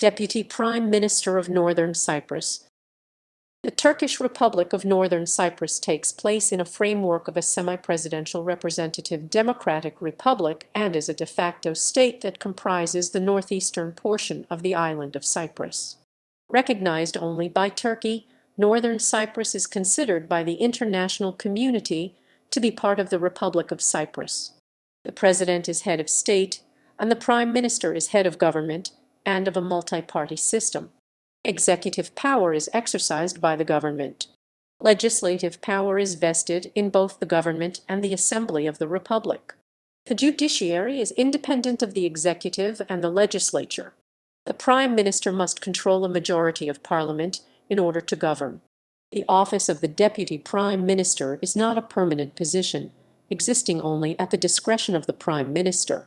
Deputy Prime Minister of Northern Cyprus. The Turkish Republic of Northern Cyprus takes place in a framework of a semi-presidential representative democratic republic and is a de facto state that comprises the northeastern portion of the island of Cyprus. Recognized only by Turkey, Northern Cyprus is considered by the international community to be part of the Republic of Cyprus. The president is head of state, and the prime minister is head of government and of a multi-party system. Executive power is exercised by the government. Legislative power is vested in both the government and the Assembly of the Republic. The judiciary is independent of the executive and the legislature. The prime minister must control a majority of parliament in order to govern. The office of the deputy prime minister is not a permanent position, existing only at the discretion of the prime minister.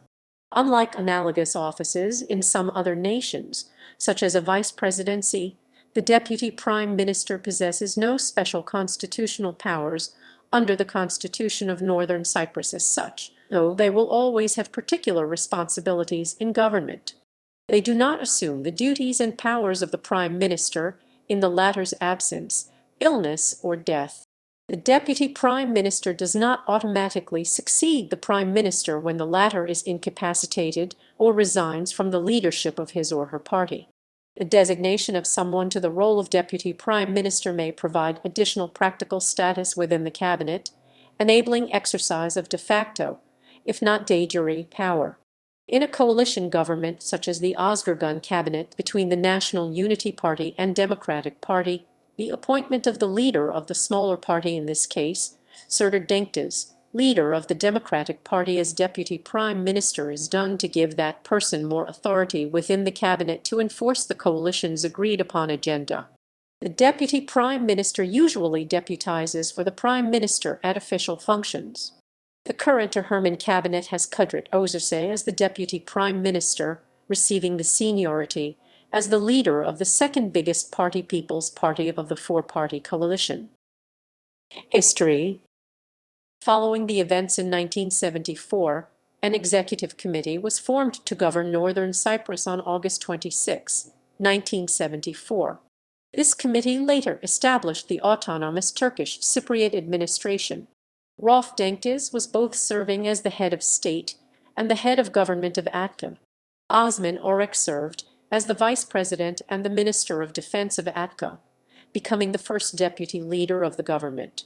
Unlike analogous offices in some other nations, such as a vice presidency, the deputy prime minister possesses no special constitutional powers under the Constitution of Northern Cyprus as such, though they will always have particular responsibilities in government. They do not assume the duties and powers of the prime minister in the latter's absence, illness, or death. The deputy prime minister does not automatically succeed the prime minister when the latter is incapacitated or resigns from the leadership of his or her party. The designation of someone to the role of deputy prime minister may provide additional practical status within the cabinet, enabling exercise of de facto, if not de jure, power. In a coalition government such as the Özgürgen cabinet between the National Unity Party and Democratic Party, the appointment of the leader of the smaller party, in this case, Serdar Denktaş, leader of the Democratic Party, as deputy prime minister, is done to give that person more authority within the cabinet to enforce the coalition's agreed-upon agenda. The deputy prime minister usually deputizes for the prime minister at official functions. The current Ermeni cabinet has Kudret Özerse as the deputy prime minister, receiving the seniority as the leader of the second biggest party, People's Party of the four-party coalition. History. Following the events in 1974, an executive committee was formed to govern Northern Cyprus on August 26, 1974. This committee later established the autonomous Turkish Cypriot administration. Rauf Denktaş was both serving as the head of state and the head of government of Atka. Osman Orek served as the vice president and the minister of defense of Atka, becoming the first deputy leader of the government.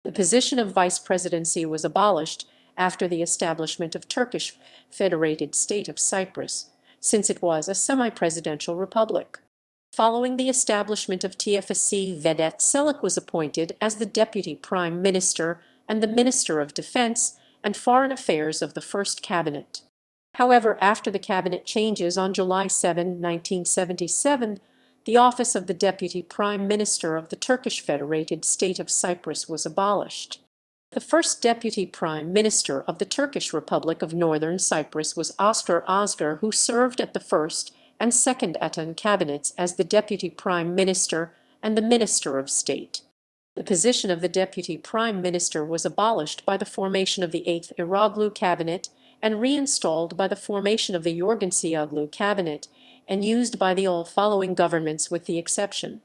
The position of vice presidency was abolished after the establishment of Turkish Federated State of Cyprus, since it was a semi-presidential republic. Following the establishment of TFSC, Vedat Çelik was appointed as the deputy prime minister and the minister of defense and foreign affairs of the first cabinet. However, after the cabinet changes on July 7, 1977, the office of the deputy prime minister of the Turkish Federated State of Cyprus was abolished. The first deputy prime minister of the Turkish Republic of Northern Cyprus was Oscar Özgür, who served at the first and second Atan cabinets as the deputy prime minister and the minister of state. The position of the deputy prime minister was abolished by the formation of the 8th Eroglu cabinet and reinstalled by the formation of the Yorgancıoğlu cabinet, and used by the all following governments with the exception